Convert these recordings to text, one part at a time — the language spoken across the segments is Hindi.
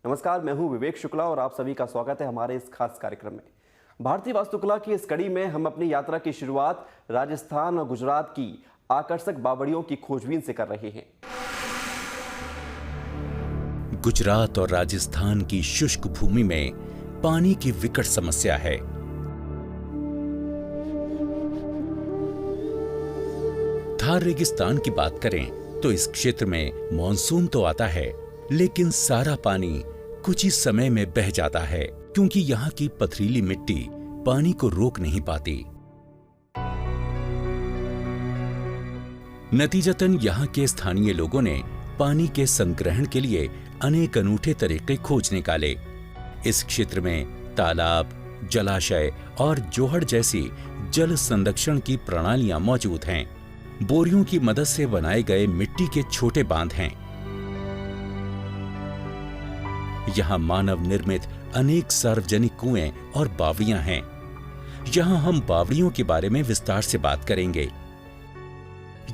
नमस्कार, मैं हूं विवेक शुक्ला और आप सभी का स्वागत है हमारे इस खास कार्यक्रम में। भारतीय वास्तुकला की इस कड़ी में हम अपनी यात्रा की शुरुआत राजस्थान और गुजरात की आकर्षक बावड़ियों की खोजबीन से कर रहे हैं। गुजरात और राजस्थान की शुष्क भूमि में पानी की विकट समस्या है। थार रेगिस्तान की बात करें तो इस क्षेत्र में मॉनसून तो आता है, लेकिन सारा पानी कुछ ही समय में बह जाता है क्योंकि यहाँ की पथरीली मिट्टी पानी को रोक नहीं पाती। नतीजतन यहाँ के स्थानीय लोगों ने पानी के संग्रहण के लिए अनेक अनूठे तरीके खोज निकाले। इस क्षेत्र में तालाब, जलाशय और जोहड़ जैसी जल संरक्षण की प्रणालियां मौजूद हैं। बोरियों की मदद से बनाए गए मिट्टी के छोटे बांध हैं। यहाँ मानव निर्मित अनेक सार्वजनिक कुएं और बावड़ियां हैं। यहाँ हम बावड़ियों के बारे में विस्तार से बात करेंगे।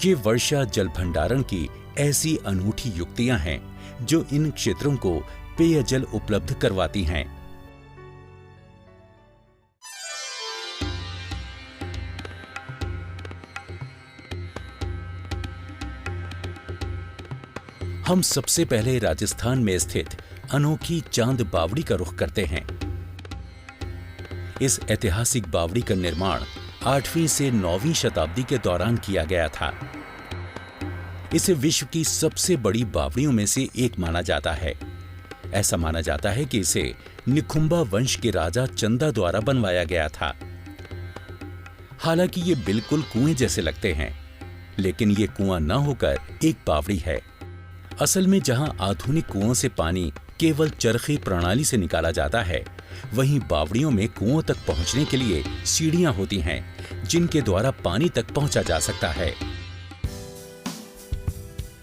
ये वर्षा जल भंडारण की ऐसी अनूठी युक्तियां हैं जो इन क्षेत्रों को पेयजल उपलब्ध करवाती हैं। हम सबसे पहले राजस्थान में स्थित अनोखी चांद बावड़ी का रुख करते हैं। इस ऐतिहासिक बावड़ी का निर्माण 8वीं से 9वीं शताब्दी के दौरान किया गया था। इसे विश्व की सबसे बड़ी बावड़ियों में से एक माना जाता है। ऐसा माना जाता है कि इसे निखुंबा वंश के राजा चंदा द्वारा बनवाया गया था। हालांकि ये बिल्कुल कुएं जैसे लगते हैं, लेकिन ये कुआं न होकर एक बावड़ी है। असल में जहां आधुनिक कुओं से पानी केवल चरखी प्रणाली से निकाला जाता है, वहीं बावड़ियों में कुओं तक पहुंचने के लिए सीढ़ियां होती हैं, जिनके द्वारा पानी तक पहुंचा जा सकता है।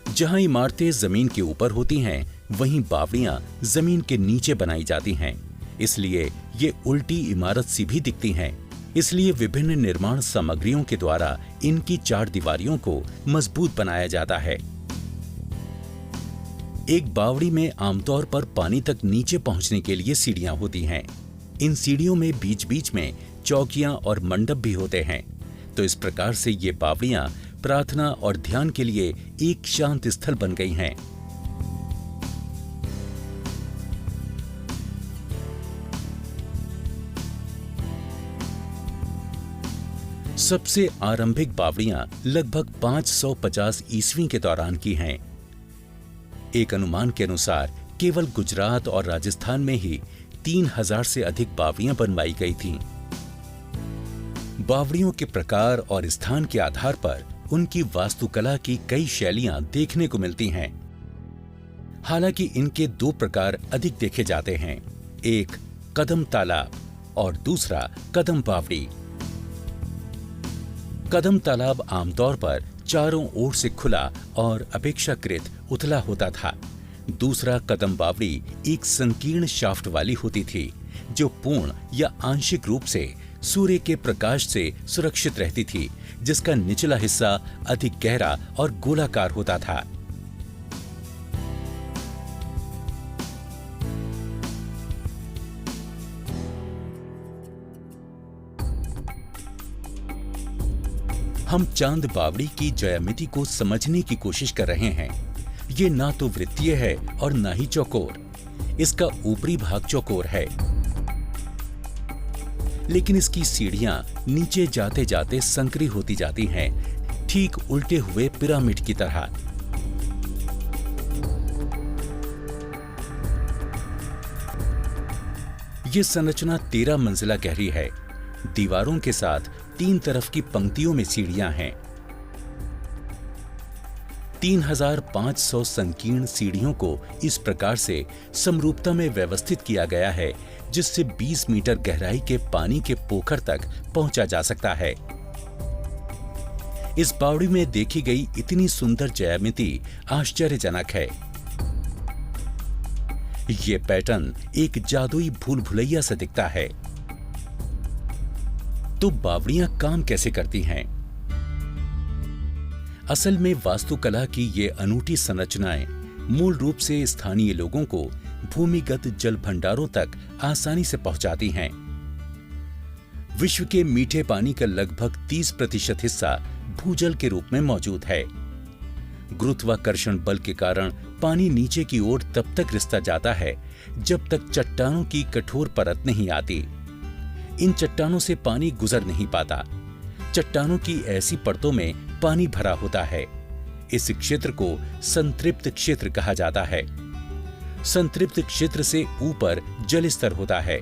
जहां इमारतें जमीन के ऊपर होती हैं, वहीं बावड़ियां जमीन के नीचे बनाई जाती हैं। इसलिए ये उल्टी इमारत सी भी दिखती हैं। इसलिए विभिन्न निर्माण सामग्रियों के द्वारा इनकी चार दीवारियों को मजबूत बनाया जाता है। एक बावड़ी में आमतौर पर पानी तक नीचे पहुंचने के लिए सीढ़ियां होती हैं। इन सीढ़ियों में बीच बीच में चौकियां और मंडप भी होते हैं। तो इस प्रकार से ये बावड़ियां प्रार्थना और ध्यान के लिए एक शांत स्थल बन गई हैं। सबसे आरंभिक बावड़ियां लगभग 550 ईस्वी के दौरान की हैं। एक अनुमान के अनुसार केवल गुजरात और राजस्थान में ही 3000 से अधिक बावड़ियां बनवाई गई थीं। बावड़ियों के प्रकार और स्थान के आधार पर उनकी वास्तुकला की कई शैलियां देखने को मिलती हैं। हालांकि इनके दो प्रकार अधिक देखे जाते हैं, एक कदम तालाब और दूसरा कदम बावड़ी। कदम तालाब आमतौर पर चारों ओर से खुला और अपेक्षाकृत उथला होता था। दूसरा कदम बावड़ी एक संकीर्ण शाफ्ट वाली होती थी, जो पूर्ण या आंशिक रूप से सूर्य के प्रकाश से सुरक्षित रहती थी, जिसका निचला हिस्सा अधिक गहरा और गोलाकार होता था। हम चांद बावड़ी की ज्यामिति को समझने की कोशिश कर रहे हैं। ये ना तो वृत्तीय है और ना ही चौकोर। इसका ऊपरी भाग चौकोर है, लेकिन इसकी सीढ़ियां नीचे जाते जाते संकरी होती जाती हैं, ठीक उल्टे हुए पिरामिड की तरह। ये संरचना 13 मंजिला गहरी है। दीवारों के साथ 3 तरफ की पंक्तियों में सीढ़ियां हैं। 3500 संकीर्ण सीढ़ियों को इस प्रकार से समरूपता में व्यवस्थित किया गया है, जिससे 20 मीटर गहराई के पानी के पोखर तक पहुंचा जा सकता है। इस बावड़ी में देखी गई इतनी सुंदर ज्यामिति आश्चर्यजनक है। ये पैटर्न एक जादुई भूल भुलैया से दिखता है। तो बावड़ियां काम कैसे करती हैं? असल में वास्तुकला की ये अनूठी संरचनाएं मूल रूप से स्थानीय लोगों को भूमिगत जल भंडारों तक आसानी से पहुंचाती हैं। विश्व के मीठे पानी का लगभग 30% हिस्सा भूजल के रूप में मौजूद है। गुरुत्वाकर्षण बल के कारण पानी नीचे की ओर तब तक रिसता जाता है जब तक चट्टानों की कठोर परत नहीं आती। इन चट्टानों से पानी गुजर नहीं पाता। चट्टानों की ऐसी परतों में पानी भरा होता है। इस क्षेत्र को संतृप्त क्षेत्र कहा जाता है। संतृप्त क्षेत्र से ऊपर जल स्तर होता है।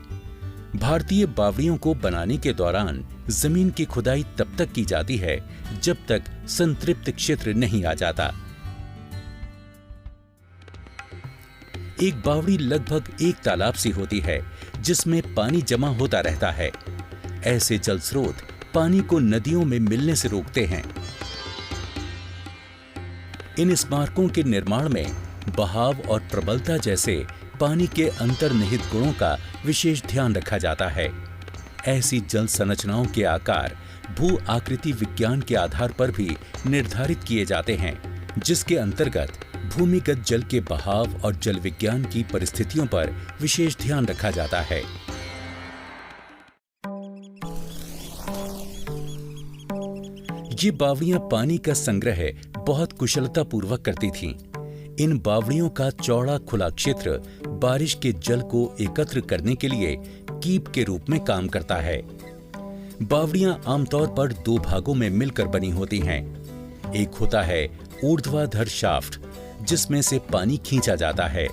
भारतीय बावड़ियों को बनाने के दौरान जमीन की खुदाई तब तक की जाती है जब तक संतृप्त क्षेत्र नहीं आ जाता। एक बावड़ी लगभग एक तालाब सी होती है जिसमें पानी जमा होता रहता है। ऐसे जल स्रोत पानी को नदियों में मिलने से रोकते हैं। इन स्मारकों के निर्माण में बहाव और प्रबलता जैसे पानी के अंतर्निहित गुणों का विशेष ध्यान रखा जाता है। ऐसी जल संरचनाओं के आकार भू आकृति विज्ञान के आधार पर भी निर्धारित किए जाते हैं, जिसके अंतर्गत भूमिगत जल के बहाव और जल विज्ञान की परिस्थितियों पर विशेष ध्यान रखा जाता है। ये बावड़ियां पानी का संग्रह बहुत कुशलता पूर्वक करती थीं। इन बावड़ियों का चौड़ा खुला क्षेत्र बारिश के जल को एकत्र करने के लिए कीप के रूप में काम करता है। बावड़ियां आमतौर पर दो भागों में मिलकर बनी होती हैं। एक होता है ऊर्ध्वाधर शाफ्ट, जिसमें से पानी खींचा जाता है,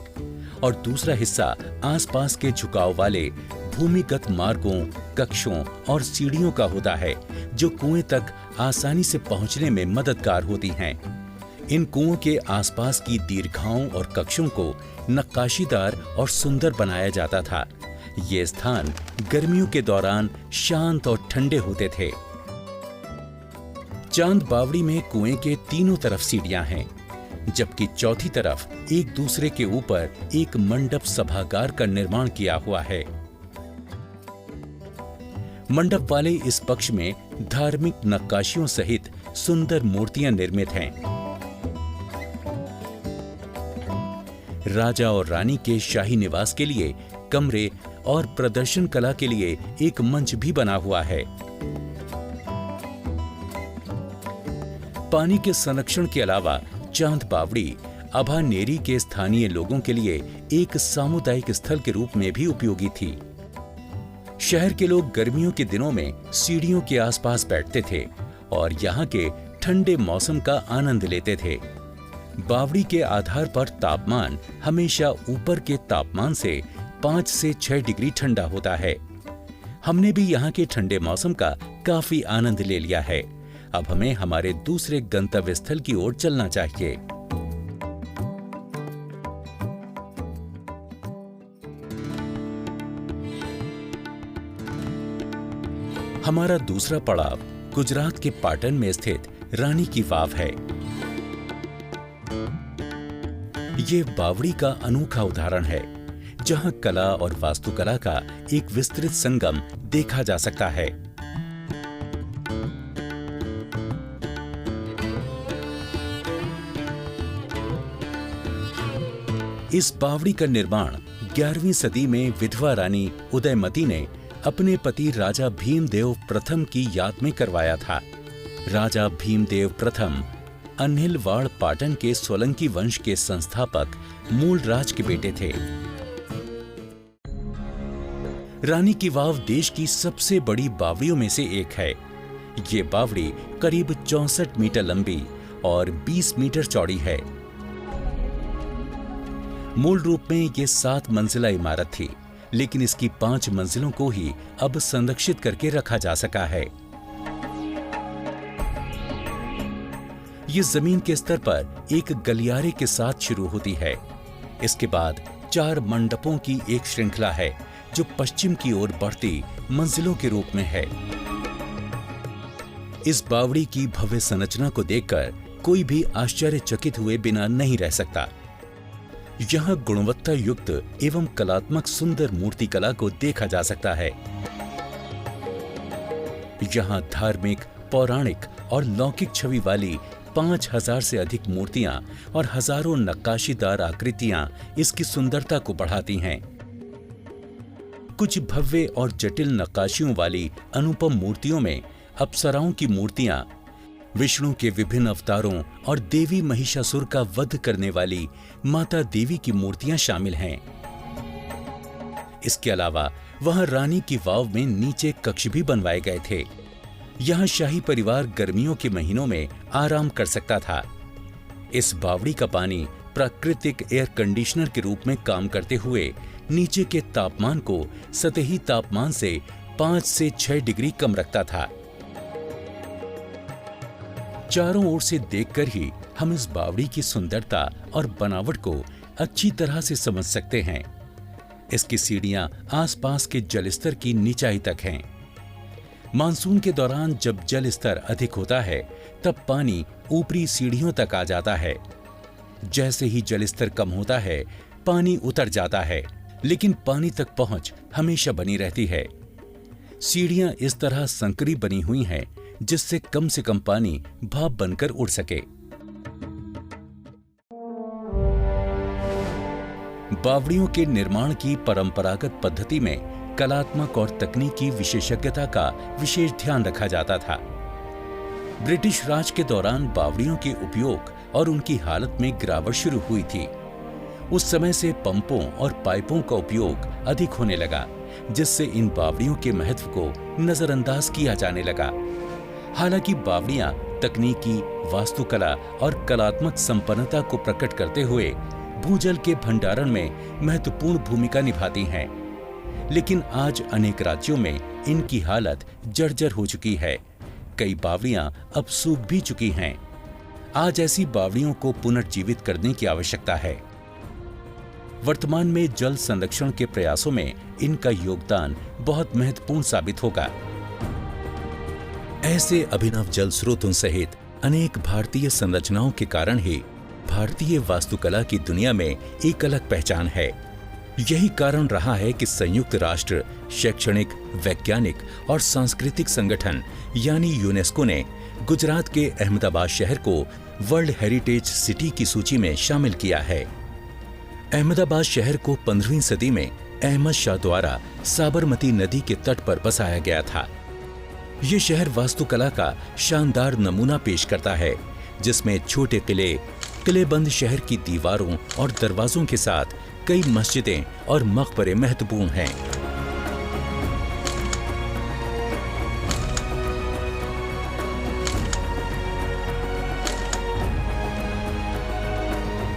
और दूसरा हिस्सा आसपास के झुकाव वाले भूमिगत मार्गों, कक्षों और सीढ़ियों का होता है, जो कुएं तक आसानी से पहुंचने में मददगार होती हैं। इन कुओं के आसपास की दीर्घाओं और कक्षों को नक्काशीदार और सुंदर बनाया जाता था। ये स्थान गर्मियों के दौरान शांत और ठंडे होते थे। चांद बावड़ी में कुएं के तीनों तरफ सीढ़ियां हैं, जबकि चौथी तरफ एक दूसरे के ऊपर एक मंडप सभागार का निर्माण किया हुआ है। मंडप वाले इस पक्ष में धार्मिक नक्काशियों सहित सुंदर मूर्तियां निर्मित हैं। राजा और रानी के शाही निवास के लिए कमरे और प्रदर्शन कला के लिए एक मंच भी बना हुआ है। पानी के संरक्षण के अलावा चांद बावड़ी अभानेरी के स्थानीय लोगों के लिए एक सामुदायिक स्थल के रूप में भी उपयोगी थी। शहर के लोग गर्मियों के दिनों में सीढ़ियों के आसपास बैठते थे और यहाँ के ठंडे मौसम का आनंद लेते थे। बावड़ी के आधार पर तापमान हमेशा ऊपर के तापमान से 5 से 6 डिग्री ठंडा होता है। हमने भी यहाँ के ठंडे मौसम का काफी आनंद ले लिया है। अब हमें हमारे दूसरे गंतव्य स्थल की ओर चलना चाहिए। हमारा दूसरा पड़ाव गुजरात के पाटन में स्थित रानी की वाव है। ये बावड़ी का अनोखा उदाहरण है, जहां कला और वास्तुकला का एक विस्तृत संगम देखा जा सकता है। इस बावड़ी का निर्माण 11वीं सदी में विधवा रानी उदयमती ने अपने पति राजा भीमदेव प्रथम की याद में करवाया था। राजा भीमदेव प्रथम अन्हिलवाड़ पाटन के सोलंकी वंश के संस्थापक मूलराज के बेटे थे। रानी की वाव देश की सबसे बड़ी बावड़ियों में से एक है। ये बावड़ी करीब 64 मीटर लंबी और 20 मीटर चौड़ी है। मूल रूप में ये 7 मंजिला इमारत थी, लेकिन इसकी 5 मंजिलों को ही अब संरक्षित करके रखा जा सका है। ये जमीन के स्तर पर एक गलियारे के साथ शुरू होती है। इसके बाद 4 मंडपों की एक श्रृंखला है, जो पश्चिम की ओर बढ़ती मंजिलों के रूप में है। इस बावड़ी की भव्य संरचना को देखकर कोई भी आश्चर्यचकित हुए बिना नहीं रह सकता। यहाँ गुणवत्ता युक्त एवं कलात्मक सुंदर मूर्तिकला को देखा जा सकता है। यहाँ धार्मिक, पौराणिक और लौकिक छवि वाली 5,000 से अधिक मूर्तियां और हजारों नक्काशीदार आकृतियां इसकी सुंदरता को बढ़ाती हैं। कुछ भव्य और जटिल नक्काशियों वाली अनुपम मूर्तियों में अप्सराओं की मूर्तियां, विष्णु के विभिन्न अवतारों और देवी महिषासुर का वध करने वाली माता देवी की मूर्तियां शामिल हैं। इसके अलावा वहां रानी की वाव में नीचे कक्ष भी बनवाए गए थे। यहां शाही परिवार गर्मियों के महीनों में आराम कर सकता था। इस बावड़ी का पानी प्राकृतिक एयर कंडीशनर के रूप में काम करते हुए नीचे के तापमान को सतही तापमान से 5 से 6 डिग्री कम रखता था। चारों ओर से देखकर ही हम इस बावड़ी की सुंदरता और बनावट को अच्छी तरह से समझ सकते हैं। इसकी सीढ़ियां आसपास के जलस्तर की निचाई तक हैं। मानसून के दौरान जब जल स्तर अधिक होता है तब पानी ऊपरी सीढ़ियों तक आ जाता है। जैसे ही जल स्तर कम होता है पानी उतर जाता है, लेकिन पानी तक पहुंच हमेशा बनी रहती है। सीढ़ियां इस तरह संकरी बनी हुई हैं जिससे कम से कम पानी भाप बनकर उड़ सके। बावड़ियों के निर्माण की परंपरागत पद्धति में कलात्मक और तकनीकी विशेषज्ञता का विशेष ध्यान रखा जाता था। ब्रिटिश राज के दौरान बावड़ियों के उपयोग और उनकी हालत में गिरावट शुरू हुई थी। उस समय से पंपों और पाइपों का उपयोग अधिक होने लगा, जिससे इन बावड़ियों के महत्व को नजरअंदाज किया जाने लगा। हालांकि बावड़ियां तकनीकी, वास्तुकला और कलात्मक संपन्नता को प्रकट करते हुए भूजल के भंडारण में महत्वपूर्ण भूमिका निभाती हैं, लेकिन आज अनेक राज्यों में इनकी हालत जर्जर हो चुकी है। कई बावड़ियां अब सूख भी चुकी हैं। आज ऐसी बावड़ियों को पुनर्जीवित करने की आवश्यकता है। वर्तमान में जल संरक्षण के प्रयासों में इनका योगदान बहुत महत्वपूर्ण साबित होगा। ऐसे अभिनव जल स्रोतों सहित अनेक भारतीय संरचनाओं के कारण ही भारतीय वास्तुकला की दुनिया में एक अलग पहचान है। यही कारण रहा है कि संयुक्त राष्ट्र शैक्षणिक, वैज्ञानिक और सांस्कृतिक संगठन यानी यूनेस्को ने गुजरात के अहमदाबाद शहर को वर्ल्ड हेरिटेज सिटी की सूची में शामिल किया है। अहमदाबाद शहर को 15वीं सदी में अहमद शाह द्वारा साबरमती नदी के तट पर बसाया गया था। ये शहर वास्तुकला का शानदार नमूना पेश करता है, जिसमें छोटे किले, किलेबंद शहर की दीवारों और दरवाजों के साथ कई मस्जिदें और मकबरे महत्वपूर्ण हैं।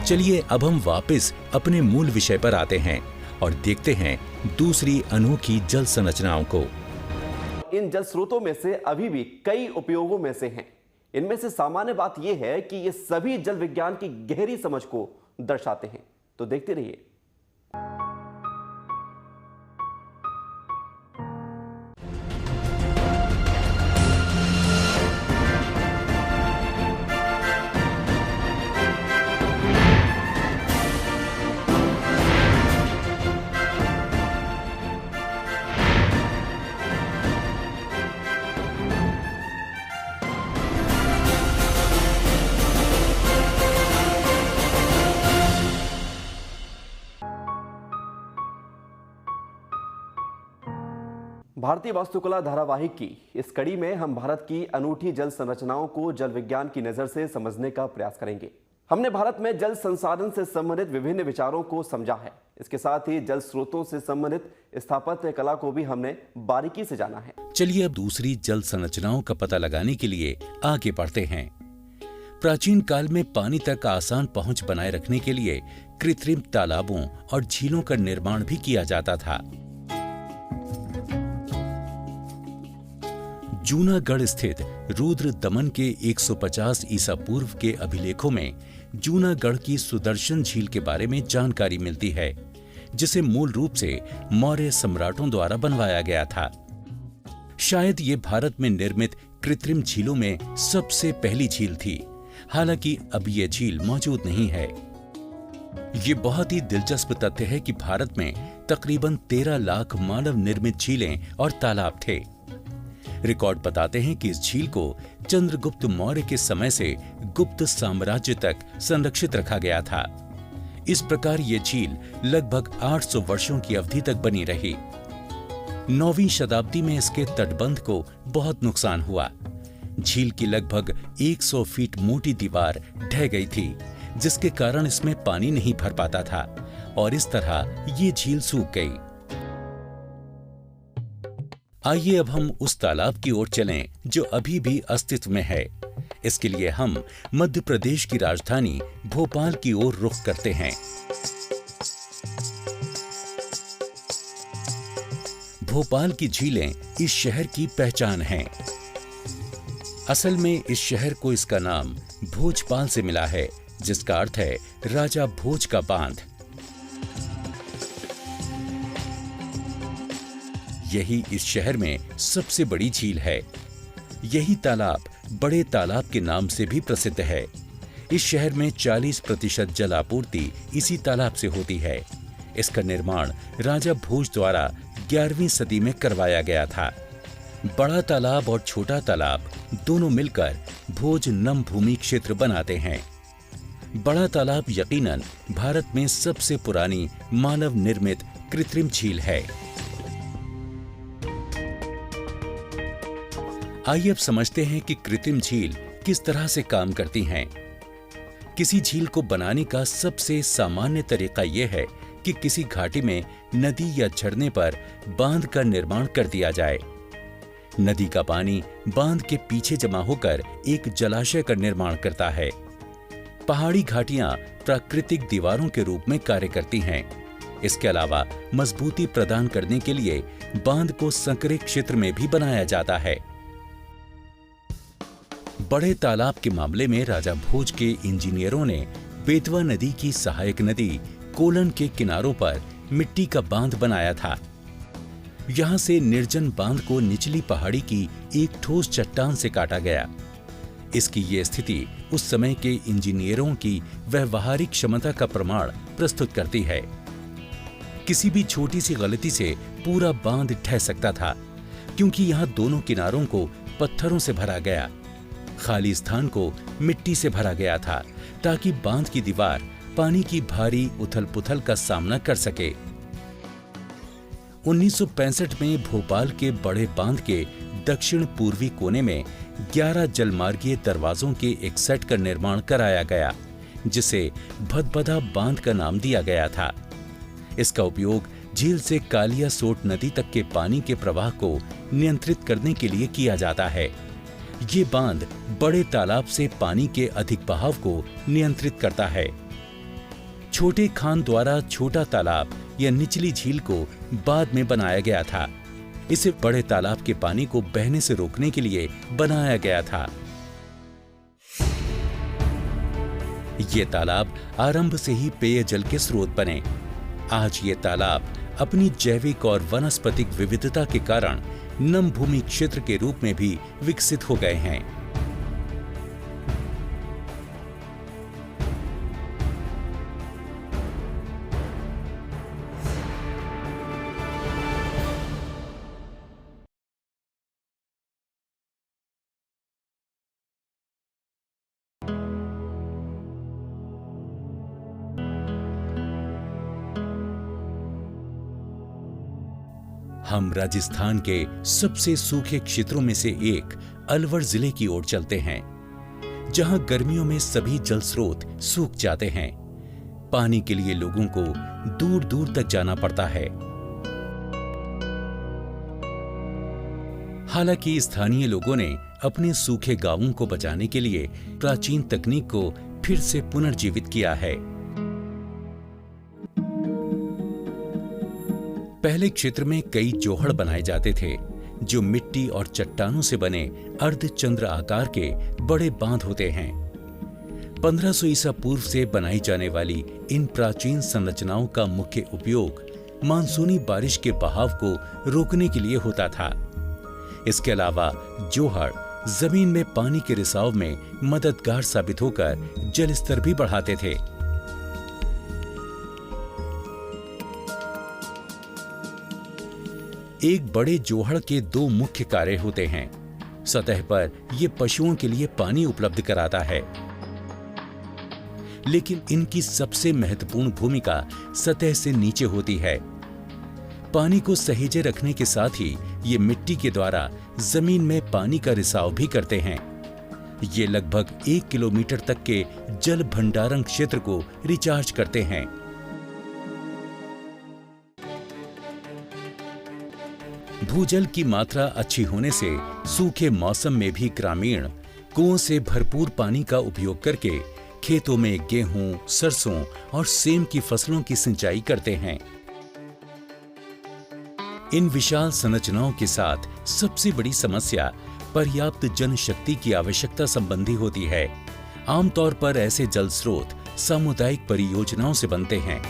चलिए अब हम वापस अपने मूल विषय पर आते हैं और देखते हैं दूसरी अनोखी जल संरचनाओं को। इन जल स्रोतों में से अभी भी कई उपयोगों में से हैं। इनमें से सामान्य बात यह है कि ये सभी जल विज्ञान की गहरी समझ को दर्शाते हैं। तो देखते रहिए। भारतीय वास्तुकला धारावाहिक की इस कड़ी में हम भारत की अनूठी जल संरचनाओं को जल विज्ञान की नजर से समझने का प्रयास करेंगे। हमने भारत में जल संसाधन से संबंधित विभिन्न विचारों को समझा है। इसके साथ ही जल स्रोतों से संबंधित स्थापत्य कला को भी हमने बारीकी से जाना है। चलिए अब दूसरी जल संरचनाओं का पता लगाने के लिए आगे बढ़ते हैं। प्राचीन काल में पानी तक आसान पहुंच बनाए रखने के लिए कृत्रिम तालाबों और झीलों का निर्माण भी किया जाता था। जूनागढ़ स्थित रुद्र दमन के 150 ईसा पूर्व के अभिलेखों में जूनागढ़ की सुदर्शन झील के बारे में जानकारी मिलती है, जिसे मूल रूप से मौर्य सम्राटों द्वारा बनवाया गया था। शायद ये भारत में निर्मित कृत्रिम झीलों में सबसे पहली झील थी। हालांकि अब ये झील मौजूद नहीं है। ये बहुत ही दिलचस्प तथ्य है कि भारत में तकरीबन 13 लाख मानव निर्मित झीलें और तालाब थे। रिकॉर्ड बताते हैं कि इस झील को चंद्रगुप्त मौर्य के समय से गुप्त साम्राज्य तक संरक्षित रखा गया था। इस प्रकार ये झील लगभग 800 वर्षों की अवधि तक बनी रही। 9वीं शताब्दी में इसके तटबंध को बहुत नुकसान हुआ। झील की लगभग 100 फीट मोटी दीवार ढह गई थी, जिसके कारण इसमें पानी नहीं भर पाता था और इस तरह ये झील सूख गई। आइए अब हम उस तालाब की ओर चलें जो अभी भी अस्तित्व में है। इसके लिए हम मध्य प्रदेश की राजधानी भोपाल की ओर रुख करते हैं। भोपाल की झीलें इस शहर की पहचान हैं। असल में इस शहर को इसका नाम भोजपाल से मिला है, जिसका अर्थ है राजा भोज का बांध। यही इस शहर में सबसे बड़ी झील है। यही तालाब बड़े तालाब के नाम से भी प्रसिद्ध है। इस शहर में 40% जल आपूर्ति इसी तालाब से होती है। इसका निर्माण राजा भोज द्वारा 11वीं सदी में करवाया गया था। बड़ा तालाब और छोटा तालाब दोनों मिलकर भोज नम भूमि क्षेत्र बनाते हैं। बड़ा तालाब यकीनन भारत में सबसे पुरानी मानव निर्मित कृत्रिम झील है। आइए अब समझते हैं कि कृत्रिम झील किस तरह से काम करती हैं। किसी झील को बनाने का सबसे सामान्य तरीका यह है कि किसी घाटी में नदी या झरने पर बांध का निर्माण कर दिया जाए। नदी का पानी बांध के पीछे जमा होकर एक जलाशय का निर्माण करता है। पहाड़ी घाटियां प्राकृतिक दीवारों के रूप में कार्य करती हैं। इसके अलावा मजबूती प्रदान करने के लिए बांध को संकरे क्षेत्र में भी बनाया जाता है। बड़े तालाब के मामले में राजा भोज के इंजीनियरों ने बेतवा नदी की सहायक नदी कोलन के किनारों पर मिट्टी का बांध बनाया था। यहां से निर्जन बांध को निचली पहाड़ी की एक ठोस चट्टान से काटा गया। इसकी ये स्थिति उस समय के इंजीनियरों की व्यवहारिक क्षमता का प्रमाण प्रस्तुत करती है। किसी भी छोटी सी गलती से पूरा बांध ढह सकता था, क्योंकि यहां दोनों किनारों को पत्थरों से भरा गया, खाली स्थान को मिट्टी से भरा गया था, ताकि बांध की दीवार पानी की भारी उथल-पुथल का सामना कर सके। 1965 में भोपाल के बड़े बांध के दक्षिण पूर्वी कोने में 11 जलमार्गीय दरवाजों के एक सेट का निर्माण कराया गया, जिसे भदभदा बांध का नाम दिया गया था। इसका उपयोग झील से कालिया सोट नदी तक के पानी के प्रवाह को नियंत्रित करने के लिए किया जाता है। ये बांध बड़े तालाब से पानी के अधिक बहाव को नियंत्रित करता है। छोटे खान द्वारा छोटा तालाब या निचली झील को बाद में बनाया गया था। इसे बड़े तालाब के पानी को बहने से रोकने के लिए बनाया गया था। ये तालाब आरंभ से ही पेयजल के स्रोत बने। आज ये तालाब अपनी जैविक और वनस्पतिक विविधता के कारण नम भूमि क्षेत्र के रूप में भी विकसित हो गए हैं। हम राजस्थान के सबसे सूखे क्षेत्रों में से एक अलवर जिले की ओर चलते हैं, जहां गर्मियों में सभी जल स्रोत सूख जाते हैं। पानी के लिए लोगों को दूर दूर तक जाना पड़ता है। हालांकि स्थानीय लोगों ने अपने सूखे गांवों को बचाने के लिए प्राचीन तकनीक को फिर से पुनर्जीवित किया है। पहले क्षेत्र में कई जोहड़ बनाए जाते थे, जो मिट्टी और चट्टानों से बने अर्धचंद्र आकार के बड़े बांध होते हैं। 1500 ईसा पूर्व से बनाई जाने वाली इन प्राचीन संरचनाओं का मुख्य उपयोग मानसूनी बारिश के बहाव को रोकने के लिए होता था। इसके अलावा जोहड़ जमीन में पानी के रिसाव में मददगार साबित होकर जल स्तर भी बढ़ाते थे। एक बड़े जोहड़ के दो मुख्य कार्य होते हैं। सतह पर ये पशुओं के लिए पानी उपलब्ध कराता है, लेकिन इनकी सबसे महत्वपूर्ण भूमिका सतह से नीचे होती है। पानी को सहेजे रखने के साथ ही ये मिट्टी के द्वारा जमीन में पानी का रिसाव भी करते हैं। ये लगभग 1 किलोमीटर तक के जल भंडारण क्षेत्र को रिचार्ज करते हैं। भूजल की मात्रा अच्छी होने से सूखे मौसम में भी ग्रामीण कुओं से भरपूर पानी का उपयोग करके खेतों में गेहूं, सरसों और सेम की फसलों की सिंचाई करते हैं। इन विशाल संरचनाओं के साथ सबसे बड़ी समस्या पर्याप्त जनशक्ति की आवश्यकता संबंधी होती है। आमतौर पर ऐसे जल स्रोत सामुदायिक परियोजनाओं से बनते हैं।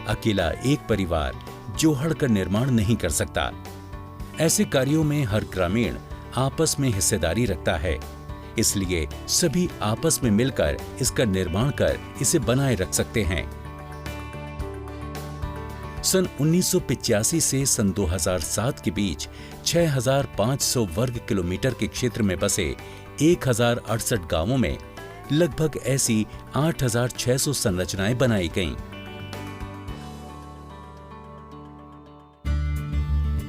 अकेला एक परिवार जोहड़ का निर्माण नहीं कर सकता। ऐसे कार्यों में हर ग्रामीण आपस में हिस्सेदारी रखता है, इसलिए सभी आपस में मिलकर इसका निर्माण कर इसे बनाए रख सकते हैं। सन 1985 से सन 2007 के बीच 6,500 वर्ग किलोमीटर के क्षेत्र में बसे 1,068 गांवों में लगभग ऐसी 8,600 संरचनाएं बनाई गईं।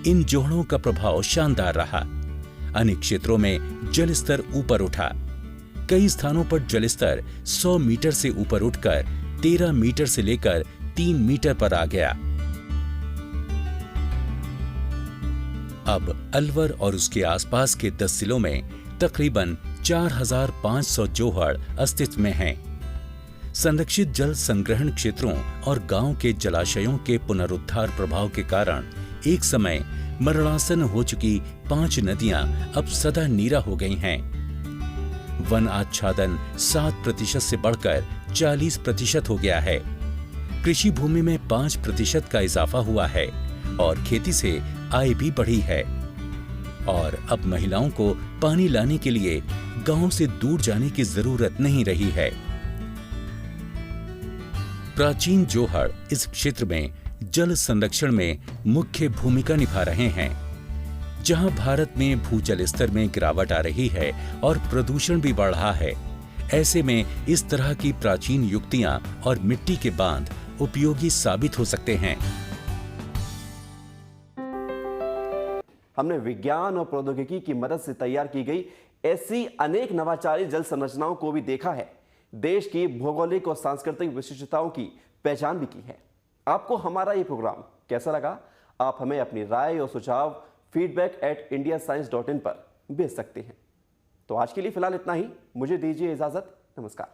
इन जोहड़ों का प्रभाव शानदार रहा। अनेक क्षेत्रों में जल स्तर ऊपर उठा। कई स्थानों पर जल स्तर 100 मीटर से ऊपर उठकर 13 मीटर से लेकर 3 मीटर पर आ गया। अब अलवर और उसके आसपास के 10 जिलों में तकरीबन 4,500 जोहड़ अस्तित्व में हैं। संरक्षित जल संग्रहण क्षेत्रों और गांव के जलाशयों के पुनरुद्धार प्रभाव के कारण एक समय मरणासन हो चुकी 5 नदियां अब सदा नीरा हो गई हैं। वन आच्छादन 7% से बढ़कर 40% हो गया है। कृषि भूमि में 5% का इजाफा हुआ है और खेती से आय भी बढ़ी है। और अब महिलाओं को पानी लाने के लिए गांव से दूर जाने की जरूरत नहीं रही है। प्राचीन जोहड़ इस क्षेत्र में जल संरक्षण में मुख्य भूमिका निभा रहे हैं। जहां भारत में भूजल स्तर में गिरावट आ रही है और प्रदूषण भी बढ़ रहा है, ऐसे में इस तरह की प्राचीन युक्तियां और मिट्टी के बांध उपयोगी साबित हो सकते हैं। हमने विज्ञान और प्रौद्योगिकी की मदद से तैयार की गई ऐसी अनेक नवाचारी जल संरचनाओं को भी देखा है। देश की भौगोलिक और सांस्कृतिक विशिष्टताओं की पहचान भी की है। आपको हमारा ये प्रोग्राम कैसा लगा? आप हमें अपनी राय और सुझाव feedback@indiascience.in पर भेज सकते हैं। तो आज के लिए फिलहाल इतना ही। मुझे दीजिए इजाजत। नमस्कार।